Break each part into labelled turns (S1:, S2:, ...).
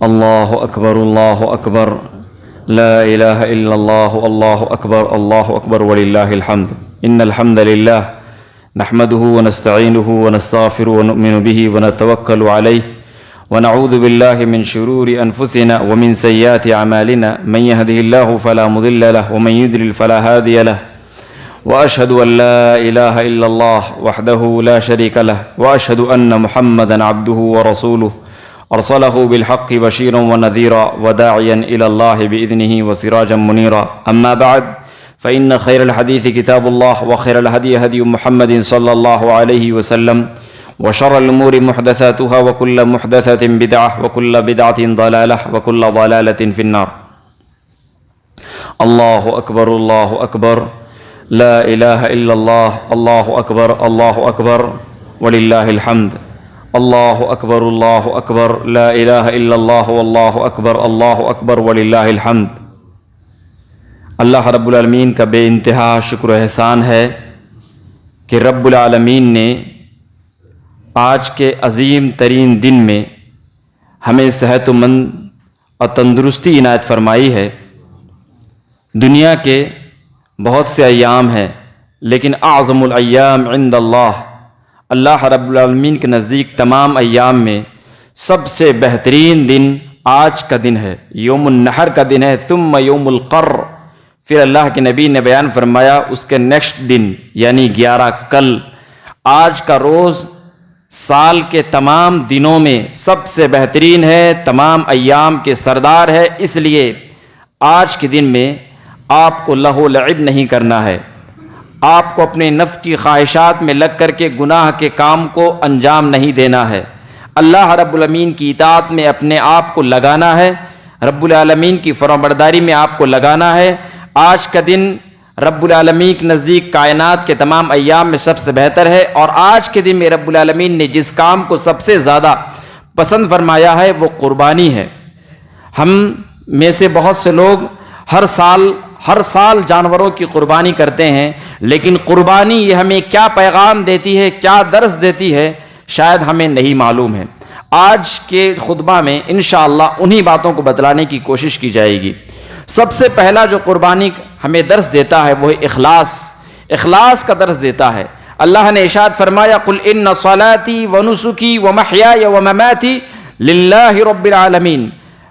S1: اللہ اکبر لا الہ الا اللہ اکبر وللہ الحمد ان الحمد للہ نحمده ونستعینه ونستغفره ونؤمن به ونتوکل علیہ ونعوذ باللہ من شرور انفسنا ومن سیئات اعمالنا من يهده الله فلا مضل له ومن يضلل فلا هادي له واشهد ان لا الہ الا اللہ وحده لا شریک له واشهد ان محمدا عبده ورسوله ارسله بالحق بشيرا ونذيرا وداعيا الى الله باذنه وسراجا منيرا اما بعد فان خير الحديث كتاب الله وخير الهدي هدي محمد صلى الله عليه وسلم وشر الامور محدثاتها وكل محدثة بدعة وكل بدعة ضلالة وكل ضلالة في النار. الله اکبر لا الہ الا اللہ اکبر وللہ الحمد. اللہ اکبر لا الہ الا اللہ اکبر وللہ الحمد. اللہ رب العالمین کا بے انتہا شکر و احسان ہے کہ رب العالمین نے آج کے عظیم ترین دن میں ہمیں صحت مند اور تندرستی عنایت فرمائی ہے. دنیا کے بہت سے ایام ہیں لیکن اعظم الایام عند اللہ رب العالمین کے نزدیک تمام ایام میں سب سے بہترین دن آج کا دن ہے، یوم النحر کا دن ہے. ثم یوم القر، پھر اللہ کے نبی نے بیان فرمایا اس کے نیکسٹ دن یعنی 11 کل. آج کا روز سال کے تمام دنوں میں سب سے بہترین ہے، تمام ایام کے سردار ہے. اس لیے آج کے دن میں آپ کو لہو لعب نہیں کرنا ہے، آپ کو اپنے نفس کی خواہشات میں لگ کر کے گناہ کے کام کو انجام نہیں دینا ہے. اللہ رب العالمین کی اطاعت میں اپنے آپ کو لگانا ہے، رب العالمین کی فرمانبرداری میں آپ کو لگانا ہے. آج کا دن رب العالمین کے نزدیک کائنات کے تمام ایام میں سب سے بہتر ہے، اور آج کے دن میں رب العالمین نے جس کام کو سب سے زیادہ پسند فرمایا ہے وہ قربانی ہے. ہم میں سے بہت سے لوگ ہر سال جانوروں کی قربانی کرتے ہیں، لیکن قربانی یہ ہمیں کیا پیغام دیتی ہے، کیا درس دیتی ہے، شاید ہمیں نہیں معلوم ہے. آج کے خطبہ میں انشاءاللہ انہی باتوں کو بتلانے کی کوشش کی جائے گی. سب سے پہلا جو قربانی ہمیں درس دیتا ہے وہ اخلاص کا درس دیتا ہے. اللہ نے ارشاد فرمایا قل ان صلاتي ونسكي ومحياي ومماتي للہ رب العالمین.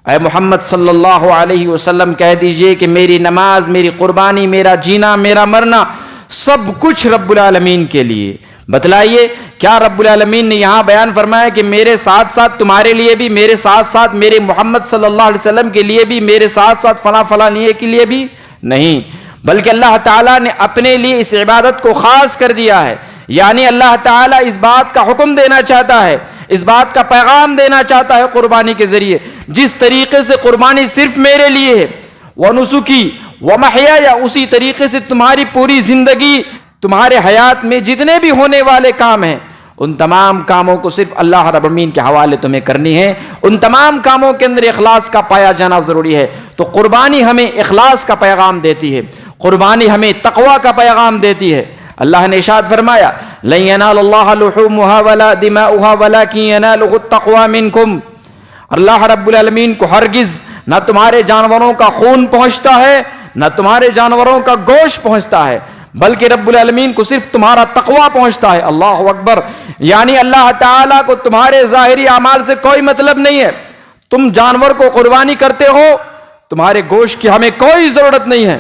S1: اے محمد صلی اللہ علیہ وسلم کہہ دیجئے کہ میری نماز، میری قربانی، میرا جینا، میرا مرنا سب کچھ رب العالمین کے لیے. بتلائیے کیا رب العالمین نے یہاں بیان فرمایا کہ میرے ساتھ ساتھ تمہارے لیے بھی، میرے ساتھ ساتھ میرے محمد صلی اللہ علیہ وسلم کے لیے بھی، میرے ساتھ ساتھ فلاں نیے کے لیے بھی؟ نہیں، بلکہ اللہ تعالیٰ نے اپنے لیے اس عبادت کو خاص کر دیا ہے. یعنی اللہ تعالیٰ اس بات کا حکم دینا چاہتا ہے، اس بات کا پیغام دینا چاہتا ہے قربانی کے ذریعے. جس طریقے سے قربانی صرف میرے لیے ہے، وَنُسُكِي وَمَحْيَايَ، اسی طریقے سے تمہاری پوری زندگی، تمہارے حیات میں جتنے بھی ہونے والے کام ہیں ان تمام کاموں کو صرف اللہ رب العالمین کے حوالے تمہیں کرنی ہے. ان تمام کاموں کے اندر اخلاص کا پایا جانا ضروری ہے. تو قربانی ہمیں اخلاص کا پیغام دیتی ہے، قربانی ہمیں تقوی کا پیغام دیتی ہے. اللہ نے ارشاد فرمایا لن ينال الله لحومها ولا دماؤها ولكن يناله التقوى منكم. اللہ رب العالمین کو ہرگز نہ تمہارے جانوروں کا خون پہنچتا ہے، نہ تمہارے جانوروں کا گوشت پہنچتا ہے، بلکہ رب العالمین کو صرف تمہارا تقوی پہنچتا ہے. اللہ اکبر. یعنی اللہ تعالیٰ کو تمہارے ظاہری اعمال سے کوئی مطلب نہیں ہے. تم جانور کو قربانی کرتے ہو، تمہارے گوشت کی ہمیں کوئی ضرورت نہیں ہے،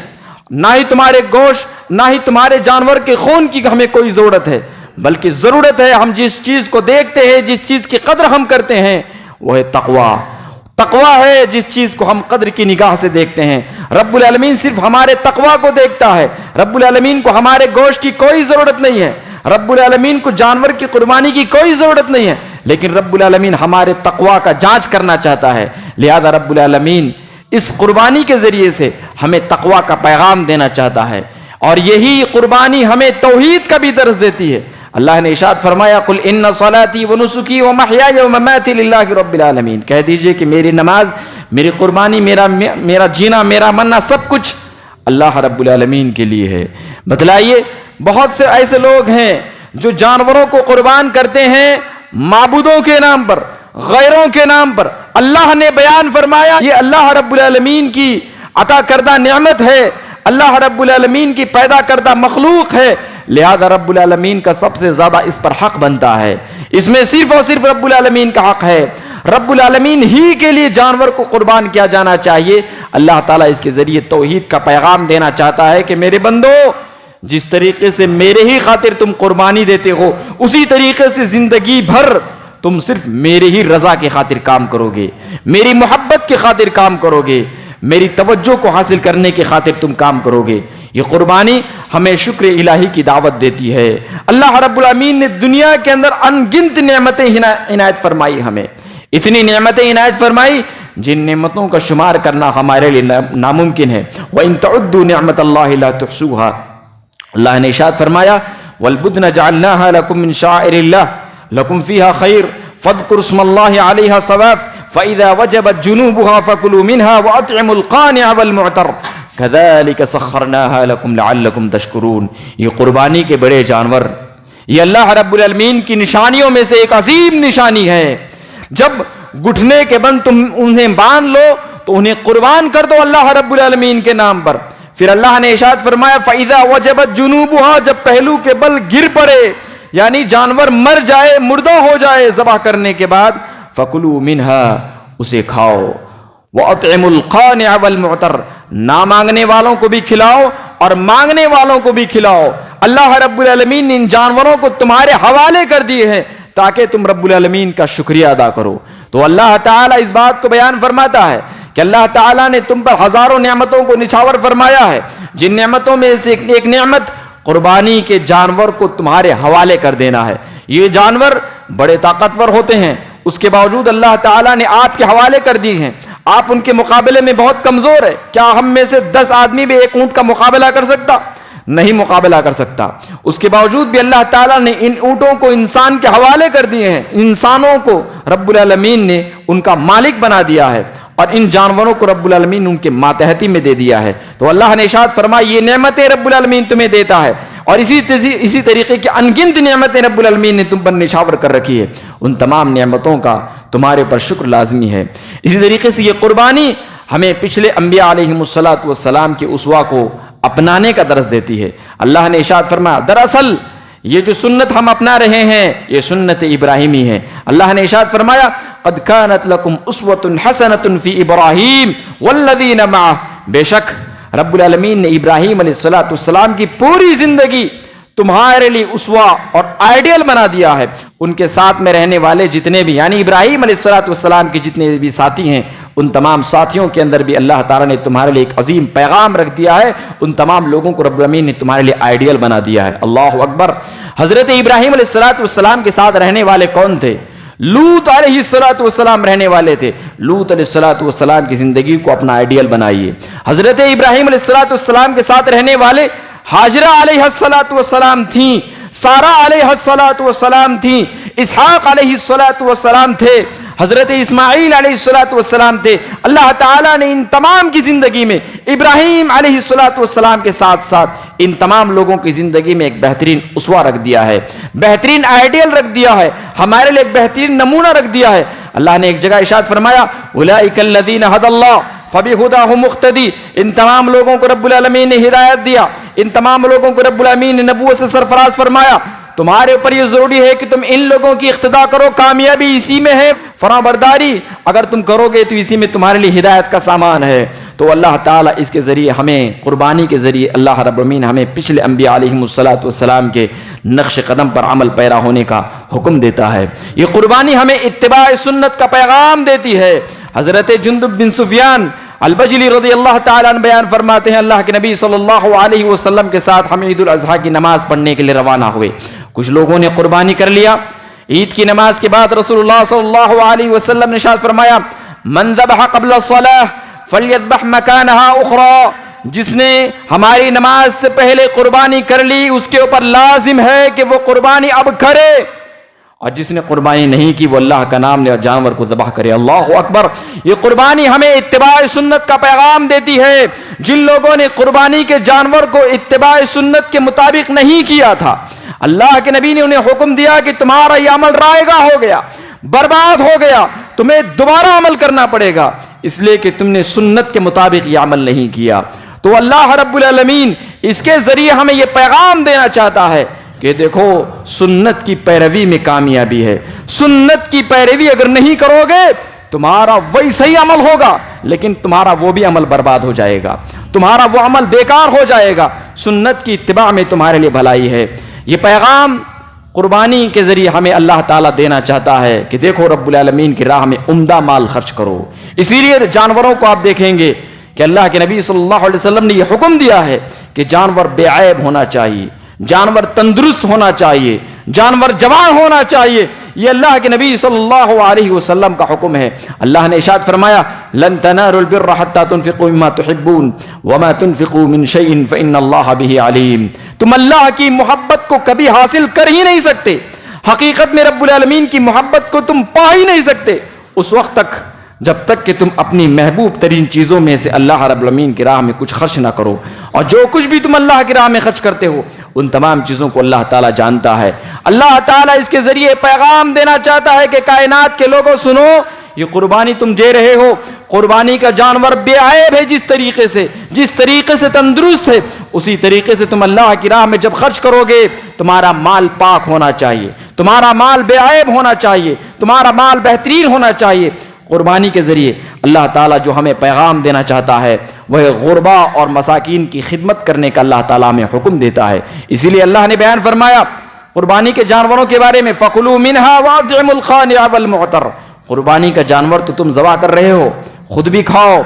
S1: نہ ہی تمہارے گوشت، نہ ہی تمہارے جانور کے خون کی ہمیں کوئی ضرورت ہے، بلکہ ضرورت ہے ہم جس چیز کو دیکھتے ہیں، جس چیز کی قدر ہم کرتے ہیں وہ ہے تقوی ہے. جس چیز کو ہم قدر کی نگاہ سے دیکھتے ہیں، رب العالمین صرف ہمارے تقوی کو دیکھتا ہے. رب العالمین کو ہمارے گوشت کی کوئی ضرورت نہیں ہے، رب العالمین کو جانور کی قربانی کی کوئی ضرورت نہیں ہے، لیکن رب العالمین ہمارے تقوی کا جانچ کرنا چاہتا ہے. لہذا رب العالمین اس قربانی کے ذریعے سے ہمیں تقوی کا پیغام دینا چاہتا ہے، اور یہی قربانی ہمیں توحید کا بھی درس دیتی ہے. اللہ نے ارشاد فرمایا قل ان صلاتي ونسكي ومحياي ومماتي للہ رب العالمین. کہہ دیجئے کہ میری نماز، میری قربانی، میرا جینا، میرا مرنا سب کچھ اللہ رب العالمین کے لیے ہے. بتلائیے بہت سے ایسے لوگ ہیں جو جانوروں کو قربان کرتے ہیں معبودوں کے نام پر، غیروں کے نام پر. اللہ نے بیان فرمایا یہ اللہ رب العالمین کی عطا کردہ نعمت ہے, اللہ رب العالمین کی پیدا کردہ مخلوق ہے, لہذا رب العالمین کا سب سے زیادہ اس پر حق بنتا ہے. اس میں صرف اور صرف رب العالمین کا حق ہے. رب العالمین ہی کے لیے جانور کو قربان کیا جانا چاہیے. اللہ تعالیٰ اس کے ذریعے توحید کا پیغام دینا چاہتا ہے کہ میرے بندو, جس طریقے سے میرے ہی خاطر تم قربانی دیتے ہو, اسی طریقے سے زندگی بھر تم صرف میرے ہی رضا کی خاطر کام کرو گے, میری محبت کی خاطر کام کرو گے, میری توجہ کو حاصل کرنے کی خاطر تم کام کرو گے. یہ قربانی ہمیں شکر الہی کی دعوت دیتی ہے. اللہ رب العالمین نے دنیا کے اندر ان گنت نعمتیں عنایت فرمائی, ہمیں اتنی نعمتیں عنایت فرمائی جن نعمتوں کا شمار کرنا ہمارے لیے ناممکن ہے. وَإِن تَعُدُّوا نِعْمَةَ اللَّهِ لَا تُحْصُوهَا. اللہ نے ارشاد فرمایا وَالْبُدْنَ جَعَلْنَاهَا لَكُم مِّن شَعَائِرِ اللَّهِ لَكُم فِيهَا خَيْرٌ فَاذْكُرُوا اسْمَ اللَّهِ عَلَيْهَا صَوَافَ فَإِذَا وَجَبَتْ جُنُوبُهَا فَكُلُوا مِنْهَا وَأَطْعِمُوا الْقَانِعَ وَالْمُعْتَرَّ كَذَلِكَ سَخَّرْنَاهَا لَكُمْ لَعَلَّكُمْ تَشْكُرُونَ. یہ قربانی کے بڑے جانور, یہ اللہ رب العالمین کی نشانیوں میں سے ایک عظیم نشانی ہے. جب گھٹنے کے بند تم انہیں باندھ لو تو انہیں قربان کر دو اللہ رب العالمین کے نام پر. پھر اللہ نے ارشاد فرمایا فَإِذَا وَجَبَتْ جُنُوبُهَا, جب پہلو کے بل گر پڑے یعنی جانور مر جائے, مردہ ہو جائے ذبح کرنے کے بعد, فَكُلُوا مِنْهَا, اسے کھاؤ, وَأَطْعِمُوا الْقَانِعَ وَالْمُعْتَرَّ, نہ مانگنے والوں کو بھی کھلاؤ اور مانگنے والوں کو بھی کھلاؤ. اللہ رب العالمین نے ان جانوروں کو تمہارے حوالے کر دیے ہیں تاکہ تم رب العالمین کا شکریہ ادا کرو. تو اللہ تعالیٰ اس بات کو بیان فرماتا ہے کہ اللہ تعالیٰ نے تم پر ہزاروں نعمتوں کو نچھاور فرمایا ہے, جن نعمتوں میں سے ایک نعمت قربانی کے جانور کو تمہارے حوالے کر دینا ہے. یہ جانور بڑے طاقتور ہوتے ہیں, اس کے باوجود اللہ تعالیٰ نے آپ کے حوالے کر دی ہیں. آپ ان کے مقابلے میں بہت کمزور ہے. کیا ہم میں سے 10 آدمی بھی ایک اونٹ کا مقابلہ کر سکتا؟ نہیں مقابلہ کر سکتا. اس کے باوجود بھی اللہ تعالیٰ نے ان اونٹوں کو انسان کے حوالے کر دیے ہیں. انسانوں کو رب العالمین نے ان کا مالک بنا دیا ہے اور ان جانوروں کو رب العالمین ان کے ماتحتی میں دے دیا ہے. تو اللہ نے ارشاد فرمایا یہ نعمتیں رب العالمین تمہیں دیتا ہے, اور اسی طریقے کی انگنت نعمتیں رب العالمین نے تم پر نچھاور کر رکھی ہے. ان تمام نعمتوں کا تمہارے پر شکر لازمی ہے. اسی طریقے سے یہ قربانی ہمیں پچھلے انبیاء علیہم السلام کے اسوا کو اپنانے کا درس دیتی ہے. اللہ نے ارشاد فرمایا دراصل یہ جو سنت ہم اپنا رہے ہیں یہ سنت ابراہیمی ہے. اللہ نے ارشاد فرمایا قد كانت لكم اسوة حسنة في ابراہیم والذین معه, بے شک رب العالمین نے ابراہیم علیہ السلام کی پوری زندگی تمہارے لیے اسوا اور آئیڈیل بنا دیا ہے. ان کے ساتھ میں رہنے والے جتنے بھی یعنی ابراہیم علیہ السلام کے جتنے بھی ساتھی ہیں ان تمام ساتھیوں کے اندر بھی اللہ تعالیٰ نے تمہارے لیے ایک عظیم پیغام رکھ دیا ہے. ان تمام لوگوں کو رب العالمین نے تمہارے لیے آئیڈیل بنا دیا ہے. اللہ اکبر. حضرت ابراہیم علیہ السلام کے ساتھ رہنے والے کون تھے؟ لوط علیہ السلام رہنے والے تھے. لوط علیہ السلام کی زندگی کو اپنا آئیڈیل بنائیے. حضرت ابراہیم علیہ السلام کے ساتھ رہنے والے ہاجرہ علیہ السلام تھیں, سارہ علیہ السلام تھیں, اسحاق علیہ السلام تھے, حضرت اسماعیل علیہ السلام تھے. اللہ تعالیٰ نے ان تمام کی زندگی میں ابراہیم علیہ السلام کے ساتھ ساتھ ان تمام لوگوں کی زندگی میں ایک بہترین اسوا رکھ دیا ہے, بہترین آئیڈیل رکھ دیا ہے, ہمارے لیے ایک بہترین نمونہ رکھ دیا ہے. اللہ نے ایک جگہ ارشاد فرمایا اولئک الذین ھدی اللہ فبہداہ مقتدی. ان تمام لوگوں کو رب العالمین نے ہدایت دیا, ان تمام لوگوں کو رب العالمین نے نبوت سے سرفراز فرمایا. تمہارے اوپر یہ ضروری ہے کہ تم ان لوگوں کی اقتداء کرو, کامیابی اسی میں ہے, فرمانبرداری اگر تم کرو گے تو اسی میں تمہارے لیے ہدایت کا سامان ہے. تو اللہ تعالیٰ اس کے ذریعے ہمیں قربانی کے ذریعے اللہ رب العالمین ہمیں پچھلے انبیاء علیہم السلام کے نقش قدم پر عمل پیرا ہونے کا حکم دیتا ہے. یہ قربانی ہمیں اتباع سنت کا پیغام دیتی ہے. حضرت جندب بن سفیان البجلی رضی اللہ تعالیٰ عنہ بیان فرماتے ہیں اللہ کے نبی صلی اللہ علیہ وسلم کے ساتھ ہم عید الاضحیٰ کی نماز پڑھنے کے لیے روانہ ہوئے. کچھ لوگوں نے قربانی کر لیا. عید کی نماز کے بعد رسول اللہ صلی اللہ علیہ وسلم نے ارشاد فرمایا من ذبح قبل الصلاۃ فلیذبح مکانها اخرى. جس نے ہماری نماز سے پہلے قربانی کر لی اس کے اوپر لازم ہے کہ وہ قربانی اب کرے, اور جس نے قربانی نہیں کی وہ اللہ کا نام لے اور جانور کو ذبح کرے. اللہ اکبر. یہ قربانی ہمیں اتباع سنت کا پیغام دیتی ہے. جن لوگوں نے قربانی کے جانور کو اتباع سنت کے مطابق نہیں کیا تھا, اللہ کے نبی نے انہیں حکم دیا کہ تمہارا یہ عمل رائے گاہ ہو گیا, برباد ہو گیا، تمہیں دوبارہ عمل کرنا پڑے گا، اس لیے کہ تم نے سنت کے مطابق یہ عمل نہیں کیا۔ تو اللہ رب العالمین اس کے ذریعے ہمیں یہ پیغام دینا چاہتا ہے کہ دیکھو سنت کی پیروی میں کامیابی ہے، سنت کی پیروی اگر نہیں کرو گے تمہارا ویسا ہی عمل ہوگا لیکن تمہارا وہ بھی عمل برباد ہو جائے گا، تمہارا وہ عمل بیکار ہو جائے گا۔ سنت کی اتباع میں تمہارے لیے بھلائی ہے۔ یہ پیغام قربانی کے ذریعے ہمیں اللہ تعالیٰ دینا چاہتا ہے کہ دیکھو رب العالمین کی راہ میں عمدہ مال خرچ کرو۔ اسی لیے جانوروں کو آپ دیکھیں گے کہ اللہ کے نبی صلی اللہ علیہ وسلم نے یہ حکم دیا ہے کہ جانور بے عیب ہونا چاہیے، جانور تندرست ہونا چاہیے، جانور جوان ہونا چاہیے۔ یہ اللہ کے نبی صلی اللہ علیہ وسلم کا حکم ہے۔ اللہ نے ارشاد فرمایا لن تنالوا البر حتى تنفقوا مما تحبون وما تنفقوا من شيء فإن الله به عليم۔ تم اللہ کی محبت کو کبھی حاصل کر ہی نہیں سکتے، حقیقت میں رب العالمین کی محبت کو تم پا ہی نہیں سکتے اس وقت تک جب تک کہ تم اپنی محبوب ترین چیزوں میں سے اللہ رب العالمین کی راہ میں کچھ خرچ نہ کرو۔ اور جو کچھ بھی تم اللہ کی راہ میں خرچ کرتے ہو ان تمام چیزوں کو اللہ تعالیٰ جانتا ہے۔ اللہ تعالیٰ اس کے ذریعے پیغام دینا چاہتا ہے کہ کائنات کے لوگوں سنو، یہ قربانی تم دے رہے ہو، قربانی کا جانور بے عیب ہے، جس طریقے سے تندرست ہے اسی طریقے سے تم اللہ کی راہ میں جب خرچ کرو گے تمہارا مال پاک ہونا چاہیے، تمہارا مال بے عیب ہونا چاہیے، تمہارا مال بہترین ہونا چاہیے۔ قربانی کے ذریعے اللہ تعالیٰ جو ہمیں پیغام دینا چاہتا ہے وہ غربا اور مساکین کی خدمت کرنے کا اللہ تعالیٰ ہمیں حکم دیتا ہے۔ اسی لیے اللہ نے بیان فرمایا قربانی کے جانوروں کے بارے میں فَكُلُوا مِنْهَا وَأَطْعِمُوا الْقَانِعَ وَالْمُعْتَرَّ۔ قربانی کا جانور تو تم ذبح کر رہے ہو، خود بھی کھاؤ،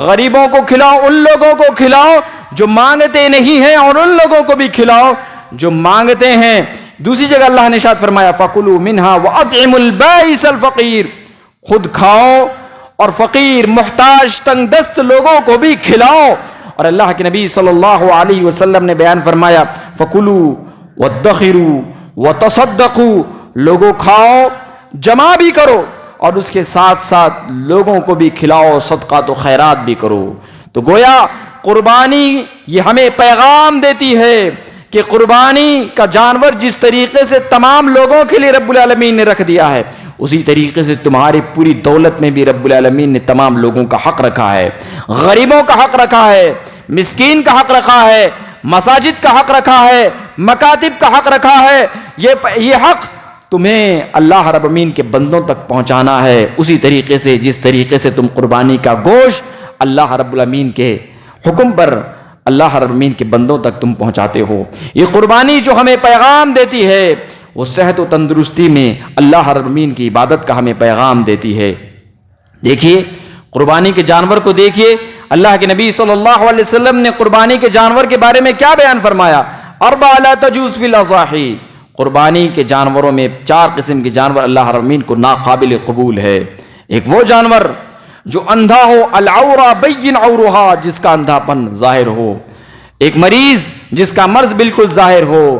S1: غریبوں کو کھلاؤ، ان لوگوں کو کھلاؤ جو مانگتے نہیں ہیں اور ان لوگوں کو بھی کھلاؤ جو مانگتے ہیں۔ دوسری جگہ اللہ نے ارشاد فرمایا فَكُلُوا مِنْهَا وَأَطْعِمُوا الْبَائِسَ الْفَقِيرَ۔ خود کھاؤ اور فقیر محتاج تنگ دست لوگوں کو بھی کھلاؤ۔ اور اللہ کے نبی صلی اللہ علیہ وسلم نے بیان فرمایا فَكُلُوا وَادَّخِرُوا وَتَصَدَّقُوا۔ لوگوں کھاؤ، جمع بھی کرو اور اس کے ساتھ ساتھ لوگوں کو بھی کھلاؤ، صدقات و خیرات بھی کرو۔ تو گویا قربانی یہ ہمیں پیغام دیتی ہے کہ قربانی کا جانور جس طریقے سے تمام لوگوں کے لیے رب العالمین نے رکھ دیا ہے اسی طریقے سے تمہاری پوری دولت میں بھی رب العالمین نے تمام لوگوں کا حق رکھا ہے، غریبوں کا حق رکھا ہے، مسکین کا حق رکھا ہے، مساجد کا حق رکھا ہے، مکاتب کا حق رکھا ہے۔ یہ حق تمہیں اللہ رب العالمین کے بندوں تک پہنچانا ہے اسی طریقے سے جس طریقے سے تم قربانی کا گوشت اللہ رب العالمین کے حکم پر اللہ رب العالمین کے بندوں تک تم پہنچاتے ہو۔ یہ قربانی جو ہمیں پیغام دیتی ہے وہ صحت و تندرستی میں اللہ رب العالمین کی عبادت کا ہمیں پیغام دیتی ہے۔ دیکھیے قربانی کے جانور کو دیکھیے، اللہ کے نبی صلی اللہ علیہ وسلم نے قربانی کے جانور کے بارے میں کیا بیان فرمایا؟ اربع لا تجوز فی الاضاحی۔ قربانی کے جانوروں میں 4 قسم کے جانور اللہ رب العالمین کو ناقابل قبول ہے۔ ایک وہ جانور جو اندھا ہو، العورا بین عورہا، جس کا اندھا پن ظاہر ہو، ایک مریض جس کا مرض بالکل ظاہر ہو،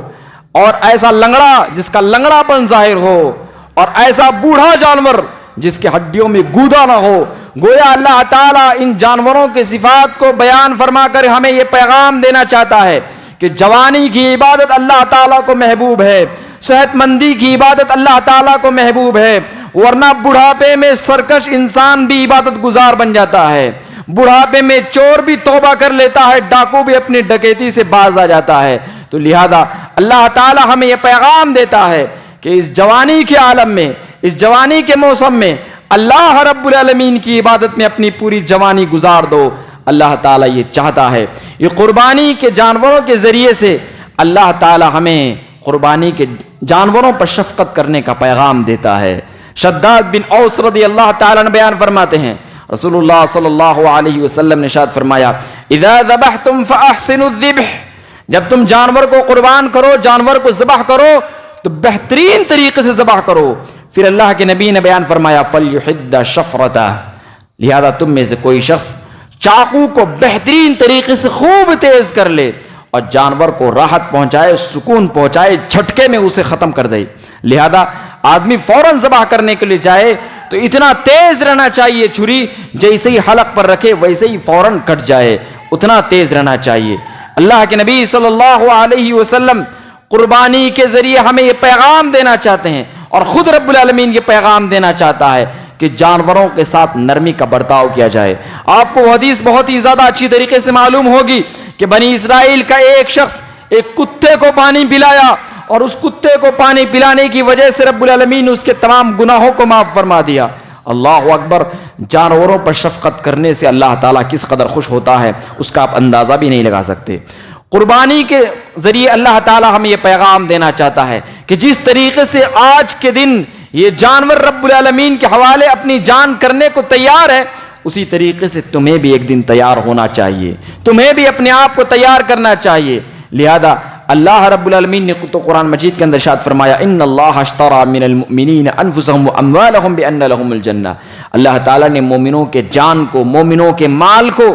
S1: اور ایسا لنگڑا جس کا لنگڑا پن ظاہر ہو، اور ایسا بوڑھا جانور جس کے ہڈیوں میں گودا نہ ہو۔ گویا اللہ تعالیٰ ان جانوروں کے صفات کو بیان فرما کر ہمیں یہ پیغام دینا چاہتا ہے کہ جوانی کی عبادت اللہ تعالیٰ کو محبوب ہے، صحت مندی کی عبادت اللہ تعالیٰ کو محبوب ہے، ورنہ بڑھاپے میں سرکش انسان بھی عبادت گزار بن جاتا ہے، بڑھاپے میں چور بھی توبہ کر لیتا ہے، ڈاکو بھی اپنی ڈکیتی سے باز آ جاتا ہے۔ تو لہذا اللہ تعالیٰ ہمیں یہ پیغام دیتا ہے کہ اس جوانی کے عالم میں، اس جوانی کے موسم میں اللہ رب العالمین کی عبادت میں اپنی پوری جوانی گزار دو۔ اللہ تعالیٰ یہ چاہتا ہے۔ یہ قربانی کے جانوروں کے ذریعے سے اللہ تعالیٰ ہمیں قربانی کے جانوروں پر شفقت کرنے کا پیغام دیتا ہے۔ شداد بن اوس رضی اللہ تعالیٰ نے بیان فرماتے ہیں رسول اللہ صلی اللہ علیہ وسلم نے ارشاد فرمایا اذا ذبحتم فاحسنوا الذبح۔ جب تم جانور کو قربان کرو، جانور کو ذبح کرو تو بہترین طریقے سے ذبح کرو۔ پھر اللہ کے نبی نے بیان فرمایا فَلْيُحِدَّ شَفْرَتَهُ، لہذا تم میں سے کوئی شخص چاقو کو بہترین طریقے سے خوب تیز کر لے اور جانور کو راحت پہنچائے، سکون پہنچائے، جھٹکے میں اسے ختم کر دے۔ لہذا آدمی فوراً ذبح کرنے کے لیے جائے تو اتنا تیز رہنا چاہیے، چھری جیسے ہی حلق پر رکھے ویسے ہی فوراً کٹ جائے، اتنا تیز رہنا چاہیے۔ اللہ کے نبی صلی اللہ علیہ وسلم قربانی کے ذریعے ہمیں یہ پیغام دینا چاہتے ہیں اور خود رب العالمین یہ پیغام دینا چاہتا ہے کہ جانوروں کے ساتھ نرمی کا برتاؤ کیا جائے۔ آپ کو وہ حدیث بہت ہی زیادہ اچھی طریقے سے معلوم ہوگی کہ بنی اسرائیل کا ایک شخص ایک کتے کو پانی پلایا، اور اس کتے کو پانی پلانے کی وجہ سے رب العالمین نے اس کے تمام گناہوں کو معاف فرما دیا۔ اللہ اکبر! جانوروں پر شفقت کرنے سے اللہ تعالیٰ کس قدر خوش ہوتا ہے اس کا آپ اندازہ بھی نہیں لگا سکتے۔ قربانی کے ذریعے اللہ تعالیٰ ہمیں یہ پیغام دینا چاہتا ہے کہ جس طریقے سے آج کے دن یہ جانور رب العالمین کے حوالے اپنی جان کرنے کو تیار ہے، اسی طریقے سے تمہیں بھی ایک دن تیار ہونا چاہیے، تمہیں بھی اپنے آپ کو تیار کرنا چاہیے۔ لہذا اللہ رب العالمین نے تو قرآن مجید کے اندر ارشاد فرمایا ان اللہ اشترى من المؤمنین انفسهم واموالهم بان لهم الجنہ، اللہ تعالیٰ نے مومنوں کے جان کو، مومنوں کے مال کو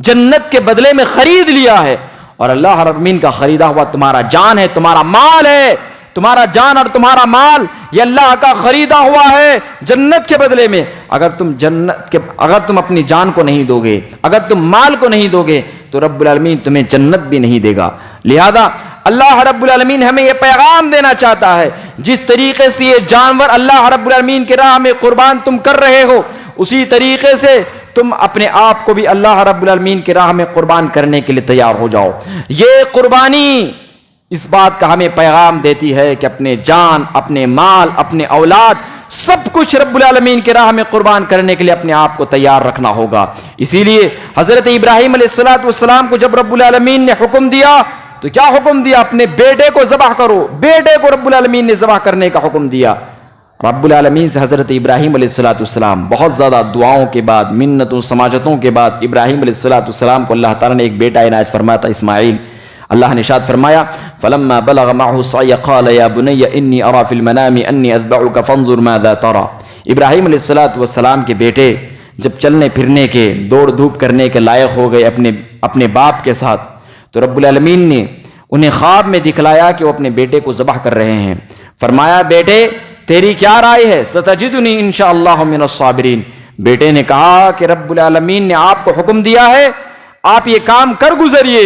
S1: جنت کے بدلے میں خرید لیا ہے۔ اور اللہ رب العالمین کا خریدا ہوا تمہارا جان ہے، تمہارا مال ہے، تمہارا جان اور تمہارا مال یہ اللہ کا خریدا ہوا ہے جنت کے بدلے میں۔ اگر تم اپنی جان کو نہیں دو گے، اگر تم مال کو نہیں دو گے تو رب العالمین تمہیں جنت بھی نہیں دے گا۔ لہذا اللہ رب العالمین ہمیں یہ پیغام دینا چاہتا ہے، جس طریقے سے یہ جانور اللہ رب العالمین کی راہ میں قربان تم کر رہے ہو، اسی طریقے سے تم اپنے آپ کو بھی اللہ رب العالمین کی راہ میں قربان کرنے کے لیے تیار ہو جاؤ۔ یہ قربانی اس بات کا ہمیں پیغام دیتی ہے کہ اپنے جان، اپنے مال، اپنے اولاد سب کچھ رب العالمین کی راہ میں قربان کرنے کے لیے اپنے آپ کو تیار رکھنا ہوگا۔ اسی لیے حضرت ابراہیم علیہ السلام کو جب رب العالمین نے حکم دیا تو کیا حکم دیا؟ اپنے بیٹے کو ذبح کرو۔ بیٹے کو رب العالمین نے ذبح کرنے کا حکم دیا۔ رب العالمین سے حضرت ابراہیم علیہ السلام بہت زیادہ دعاؤں کے بعد، منتوں سماجتوں کے بعد ابراہیم علیہ السلام کو اللہ تعالیٰ نے ایک بیٹا عنایت فرمایا تھا، اسماعیل۔ اللہ نے ارشاد فرمایا فلما بلغ معه السعي قال يا بني اني ارى في المنام اني اذبحك فانظر ماذا ترى۔ ابراہیم علیہ السلام کے بیٹے جب چلنے پھرنے کے، دوڑ دھوپ کرنے کے لائق ہو گئے اپنے باپ کے ساتھ، تو رب العالمین نے انہیں خواب میں دکھلایا کہ وہ اپنے بیٹے کو ذبح کر رہے ہیں۔ فرمایا بیٹے تیری کیا رائے ہے؟ ستجدنی انشاءاللہ من الصابرین۔ بیٹے نے کہا کہ رب العالمین نے آپ کو حکم دیا ہے، آپ یہ کام کر گزریے،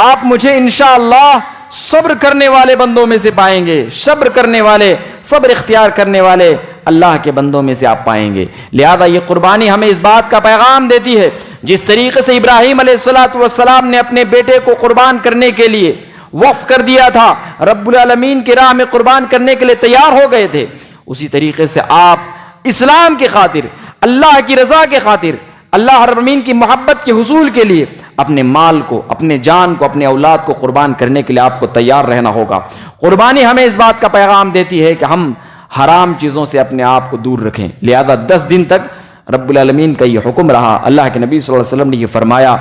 S1: آپ مجھے انشاءاللہ صبر کرنے والے بندوں میں سے پائیں گے، صبر کرنے والے، صبر اختیار کرنے والے اللہ کے بندوں میں سے آپ پائیں گے۔ لہذا یہ قربانی ہمیں اس بات کا پیغام دیتی ہے، جس طریقے سے ابراہیم علیہ السلام نے اپنے بیٹے کو قربان کرنے کے لیے وقف کر دیا تھا، رب العالمین کی راہ میں قربان کرنے کے لیے تیار ہو گئے تھے، اسی طریقے سے آپ اسلام کی خاطر، اللہ کی رضا کے خاطر، اللہ رب العالمین کی محبت کے حصول کے لیے اپنے مال کو، اپنے جان کو، اپنے اولاد کو قربان کرنے کے لیے آپ کو تیار رہنا ہوگا۔ قربانی ہمیں اس بات کا پیغام دیتی ہے کہ ہم حرام چیزوں سے اپنے آپ کو دور رکھیں۔ لہذا 10 دن تک رب العالمین کا یہ حکم رہا۔ اللہ کے نبی صلی اللہ علیہ وسلم نے یہ فرمایا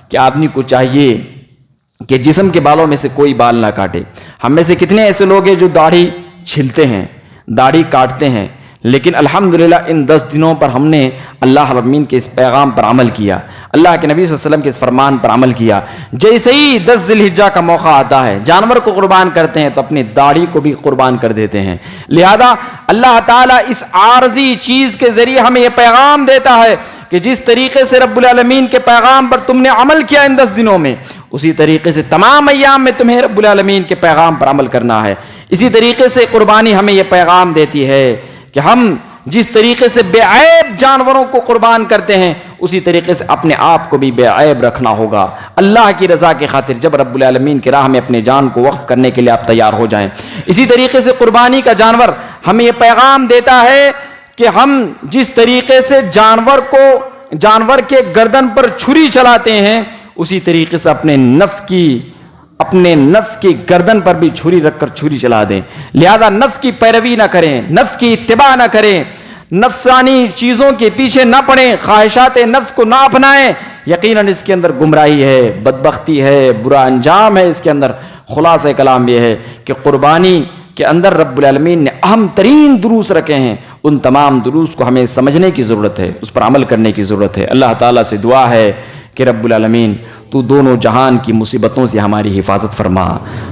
S1: کہ آدمی کو چاہیے کہ جسم کے بالوں میں سے کوئی بال نہ کاٹے۔ ہم میں سے کتنے ایسے لوگ ہیں جو داڑھی چھلتے ہیں، داڑھی کاٹتے ہیں، لیکن الحمدللہ ان 10 دنوں پر ہم نے اللہ رب العالمین کے اس پیغام پر عمل کیا، اللہ کے نبی صلی اللہ علیہ وسلم کے اس فرمان پر عمل کیا۔ جیسے ہی 10 ذی الحجہ کا موقع آتا ہے، جانور کو قربان کرتے ہیں تو اپنی داڑھی کو بھی قربان کر دیتے ہیں۔ لہذا اللہ تعالیٰ اس عارضی چیز کے ذریعے ہمیں یہ پیغام دیتا ہے کہ جس طریقے سے رب العالمین کے پیغام پر تم نے عمل کیا ان 10 دنوں میں، اسی طریقے سے تمام ایام میں تمہیں رب العالمین کے پیغام پر عمل کرنا ہے۔ اسی طریقے سے قربانی ہمیں یہ پیغام دیتی ہے کہ ہم جس طریقے سے بے عیب جانوروں کو قربان کرتے ہیں، اسی طریقے سے اپنے آپ کو بھی بے عیب رکھنا ہوگا اللہ کی رضا کی خاطر، جب رب العالمین کی راہ میں اپنے جان کو وقف کرنے کے لیے آپ تیار ہو جائیں۔ اسی طریقے سے قربانی کا جانور ہمیں یہ پیغام دیتا ہے کہ ہم جس طریقے سے جانور کے گردن پر چھری چلاتے ہیں، اسی طریقے سے اپنے نفس کی گردن پر بھی چھری رکھ کر چھری چلا دیں۔ لہذا نفس کی پیروی نہ کریں، نفس کی اتباع نہ کریں، نفسانی چیزوں کے پیچھے نہ پڑیں، خواہشات نفس کو نہ اپنائیں۔ یقیناً اس کے اندر گمراہی ہے، بدبختی ہے، برا انجام ہے۔ اس کے اندر خلاصہ کلام یہ ہے کہ قربانی کے اندر رب العالمین نے اہم ترین دروس رکھے ہیں، ان تمام دروس کو ہمیں سمجھنے کی ضرورت ہے، اس پر عمل کرنے کی ضرورت ہے۔ اللہ تعالیٰ سے دعا ہے کہ رب العالمین تو دونوں جہان کی مصیبتوں سے ہماری حفاظت فرما،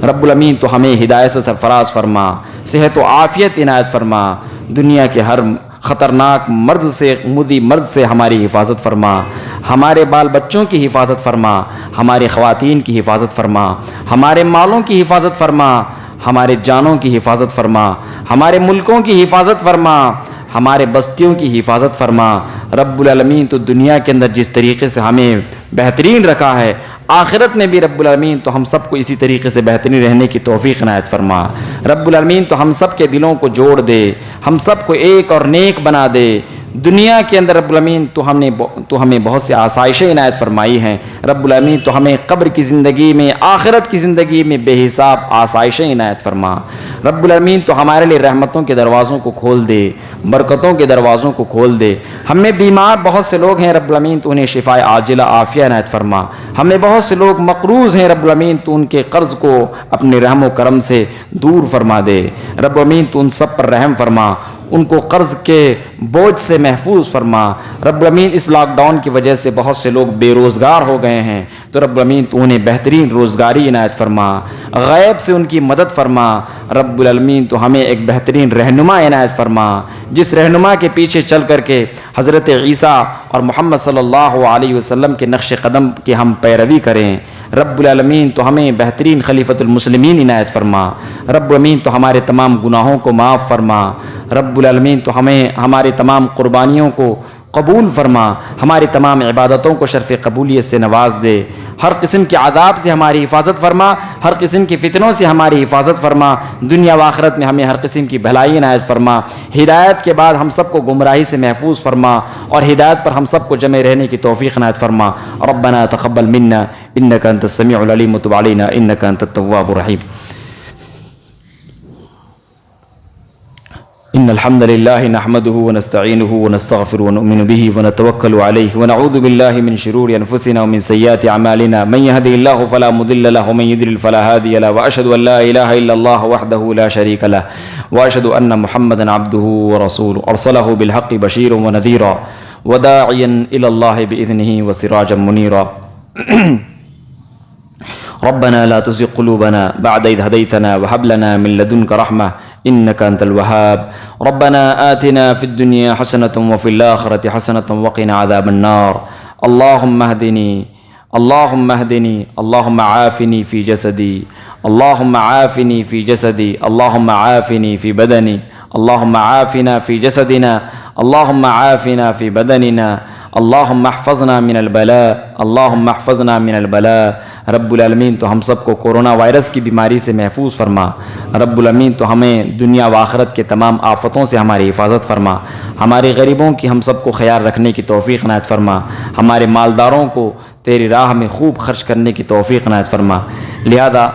S1: رب العالمین تو ہمیں ہدایت سے سرفراز فرما، صحت و عافیت عنایت فرما، دنیا کے ہر خطرناک مرض سے، مودی مرض سے ہماری حفاظت فرما، ہمارے بال بچوں کی حفاظت فرما، ہماری خواتین کی حفاظت فرما، ہمارے مالوں کی حفاظت فرما، ہمارے جانوں کی حفاظت فرما، ہمارے ملکوں کی حفاظت فرما، ہمارے بستیوں کی حفاظت فرما۔ رب العالمین تو دنیا کے اندر جس طریقے سے ہمیں بہترین رکھا ہے، آخرت میں بھی رب العالمین تو ہم سب کو اسی طریقے سے بہترین رہنے کی توفیق عنایت فرما۔ رب العالمین تو ہم سب کے دلوں کو جوڑ دے، ہم سب کو ایک اور نیک بنا دے۔ دنیا کے اندر رب العالمین تو ہمیں بہت سے آسائشیں عنایت فرمائی ہیں۔ رب العالمین تو ہمیں قبر کی زندگی میں، آخرت کی زندگی میں بے حساب آسائشیں عنایت فرما۔ رب العالمین تو ہمارے لیے رحمتوں کے دروازوں کو کھول دے، برکتوں کے دروازوں کو کھول دے۔ ہمیں بیمار بہت سے لوگ ہیں، رب العالمین تو انہیں شفاء عاجلہ عافیہ عنایت فرما۔ ہمیں بہت سے لوگ مقروض ہیں، رب العالمین تو ان کے قرض کو اپنے رحم و کرم سے دور فرما دے۔ رب العالمین تو ان سب پر رحم فرما، ان کو قرض کے بوجھ سے محفوظ فرما۔ رب العالمین اس لاک ڈاؤن کی وجہ سے بہت سے لوگ بے روزگار ہو گئے ہیں، تو رب العالمین تو انہیں بہترین روزگاری عنایت فرما، غیب سے ان کی مدد فرما۔ رب العالمین تو ہمیں ایک بہترین رہنما عنایت فرما، جس رہنما کے پیچھے چل کر کے حضرت عیسیٰ اور محمد صلی اللہ علیہ وسلم کے نقش قدم کی ہم پیروی کریں۔ رب العالمین تو ہمیں بہترین خلیفۃ المسلمین عنایت فرما۔ رب العالمین تو ہمارے تمام گناہوں کو معاف فرما۔ رب العالمین تو ہمیں ہمارے تمام قربانیوں کو قبول فرما، ہماری تمام عبادتوں کو شرف قبولیت سے نواز دے۔ ہر قسم کے عذاب سے ہماری حفاظت فرما، ہر قسم کی فتنوں سے ہماری حفاظت فرما۔ دنیا و آخرت میں ہمیں ہر قسم کی بھلائی عنایت فرما۔ ہدایت کے بعد ہم سب کو گمراہی سے محفوظ فرما، اور ہدایت پر ہم سب کو جمع رہنے کی توفیق عنایت فرما۔ ربنا تقبل منا انک انت السمیع العلیم وتب علینا انک انت التواب الرحیم۔ إن الحمد لله نحمده ونستعينه ونستغفره ونؤمن به ونتوكل عليه ونعوذ بالله من شرور أنفسنا ومن سيئات أعمالنا من يهده الله فلا مضل له ومن يضلل فلا هادي له وأشهد أن لا إله إلا الله وحده لا شريك له وأشهد أن محمدا عبده ورسوله أرسله بالحق بشيرا ونذيرا وداعيا إلى الله بإذنه وسراجا منيرا ربنا لا تزغ قلوبنا بعد إذ هديتنا وهب لنا من لدنك رحمة إنك أنت الوهاب ربنا آتنا في الدنيا حسنة وفي الآخرة حسنة وقنا عذاب النار اللهم اهدني اللهم عافني في جسدي اللهم عافني في جسدي اللهم عافني في بدني اللهم عافنا في جسدنا اللهم عافنا في بدننا اللهم احفظنا من البلاء اللهم احفظنا من البلاء رب العالمین تو ہم سب کو کورونا وائرس کی بیماری سے محفوظ فرما۔ رب العالمین تو ہمیں دنیا و آخرت کے تمام آفتوں سے ہماری حفاظت فرما، ہمارے غریبوں کی ہم سب کو خیال رکھنے کی توفیق عنایت فرما، ہمارے مالداروں کو تیری راہ میں خوب خرچ کرنے کی توفیق عنایت فرما۔ لہذا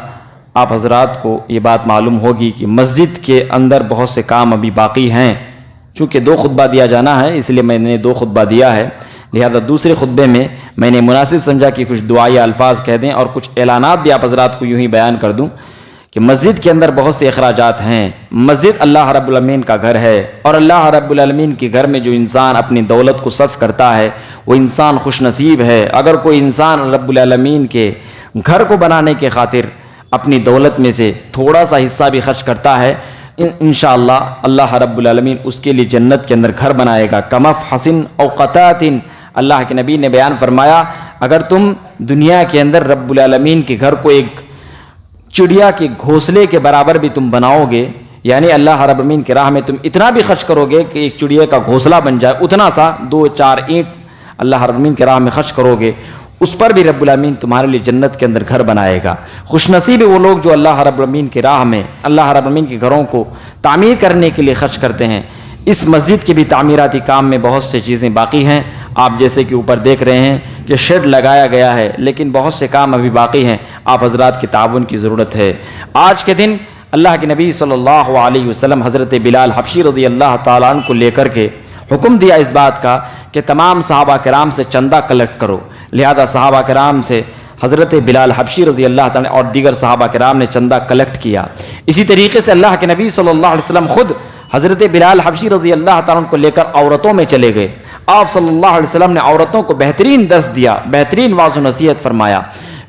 S1: آپ حضرات کو یہ بات معلوم ہوگی کہ مسجد کے اندر بہت سے کام ابھی باقی ہیں، چونکہ 2 خطبہ دیا جانا ہے اس لیے میں نے 2 خطبہ دیا ہے، لہذا دوسرے خطبے میں نے مناسب سمجھا کہ کچھ دعائی الفاظ کہہ دیں اور کچھ اعلانات بھی آپ حضرات کو یوں ہی بیان کر دوں کہ مسجد کے اندر بہت سے اخراجات ہیں۔ مسجد اللہ رب العالمین کا گھر ہے، اور اللہ رب العالمین کے گھر میں جو انسان اپنی دولت کو صرف کرتا ہے وہ انسان خوش نصیب ہے۔ اگر کوئی انسان رب العالمین کے گھر کو بنانے کے خاطر اپنی دولت میں سے تھوڑا سا حصہ بھی خرچ کرتا ہے، انشاءاللہ اللہ رب العالمین اس کے لیے جنت کے اندر گھر بنائے گا۔ کمف حسن اوقات اللہ کے نبی نے بیان فرمایا، اگر تم دنیا کے اندر رب العالمین کے گھر کو ایک چڑیا کے گھونسلے کے برابر بھی تم بناؤ گے، یعنی اللہ رب العالمین کی راہ میں تم اتنا بھی خرچ کرو گے کہ ایک چڑیا کا گھونسلہ بن جائے، اتنا سا 2-4 اینٹ اللہ رب العالمین کی راہ میں خرچ کرو گے، اس پر بھی رب العالمین تمہارے لیے جنت کے اندر گھر بنائے گا۔ خوش نصیب وہ لوگ جو اللہ رب العالمین کی راہ میں اللہ رب العالمین کے گھروں کو تعمیر کرنے کے لیے خرچ کرتے ہیں۔ اس مسجد کے بھی تعمیراتی کام میں بہت سے چیزیں باقی ہیں، آپ جیسے کہ اوپر دیکھ رہے ہیں کہ شیڈ لگایا گیا ہے، لیکن بہت سے کام ابھی باقی ہیں، آپ حضرات کے تعاون کی ضرورت ہے۔ آج کے دن اللہ کے نبی صلی اللہ علیہ وسلم حضرت بلال حبشی رضی اللہ تعالیٰ عنہ کو لے کر کے حکم دیا اس بات کا کہ تمام صحابہ کرام سے چندہ کلیکٹ کرو، لہذا صحابہ کرام سے حضرت بلال حبشی رضی اللہ تعالیٰ اور دیگر صحابہ کرام نے چندہ کلیکٹ کیا۔ اسی طریقے سے اللہ کے نبی صلی اللہ علیہ وسلم خود حضرت بلال حبشی رضی اللہ تعالیٰ عنہ کو لے کر عورتوں میں چلے گئے۔ آپ صلی اللہ علیہ وسلم نے عورتوں کو بہترین درس دیا، بہترین واعظ و نصیحت فرمایا۔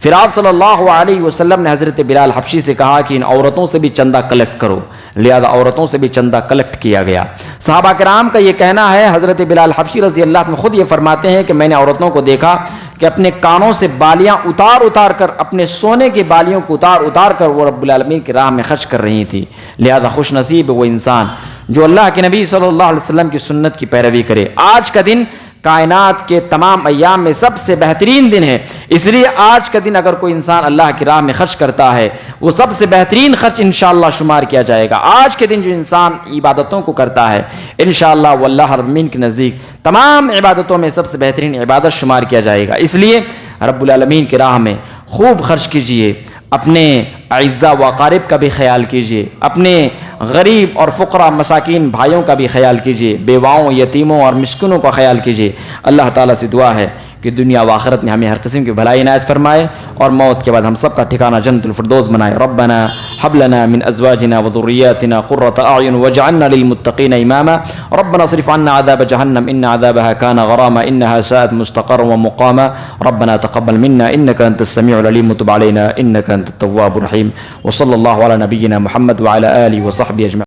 S1: پھر آپ صلی اللہ علیہ وسلم نے حضرت بلال حبشی سے کہا کہ ان عورتوں سے بھی چندہ کلیکٹ کرو، لہذا عورتوں سے بھی چندہ کلیکٹ کیا گیا۔ صحابہ کرام کا یہ کہنا ہے، حضرت بلال حبشی رضی اللہ عنہ خود یہ فرماتے ہیں کہ میں نے عورتوں کو دیکھا کہ اپنے کانوں سے بالیاں اتار اتار کر، اپنے سونے کی بالیوں کو اتار اتار کر وہ رب العالمین کی راہ میں خرچ کر رہی تھیں۔ لہذا خوش نصیب وہ انسان جو اللہ کے نبی صلی اللہ علیہ وسلم کی سنت کی پیروی کرے۔ آج کا دن کائنات کے تمام ایام میں سب سے بہترین دن ہے، اس لیے آج کا دن اگر کوئی انسان اللہ کی راہ میں خرچ کرتا ہے وہ سب سے بہترین خرچ انشاءاللہ شمار کیا جائے گا۔ آج کے دن جو انسان عبادتوں کو کرتا ہے انشاءاللہ وہ اللہ رب العالمین کے نزدیک تمام عبادتوں میں سب سے بہترین عبادت شمار کیا جائے گا۔ اس لیے رب العالمین کی راہ میں خوب خرچ کیجئے، اپنے اعزاء و اقارب کا بھی خیال کیجئے، اپنے غریب اور فقراء مساکین بھائیوں کا بھی خیال کیجئے، بیواؤں، یتیموں اور مسکینوں کا خیال کیجئے۔ اللہ تعالیٰ سے دعا ہے کہ دنیا و آخرت میں ہمیں ہر قسم کی بھلائی عنایت فرمائے اور موت کے بعد ہم سب کا ٹھکانہ جنت الفردوس بنائے۔ ربنا هب لنا من ازواجنا وذرياتنا قرة اعين واجعلنا للمتقين اماما ربنا اصرف عنا عذاب جهنم ان عذابها كان غراما انها ساءت مستقرا ومقاما ربنا تقبل منا انك انت السميع العليم وتب علينا انك انت التواب الرحيم وصلى الله على نبينا محمد وعلى اله وصحبه اجمعين۔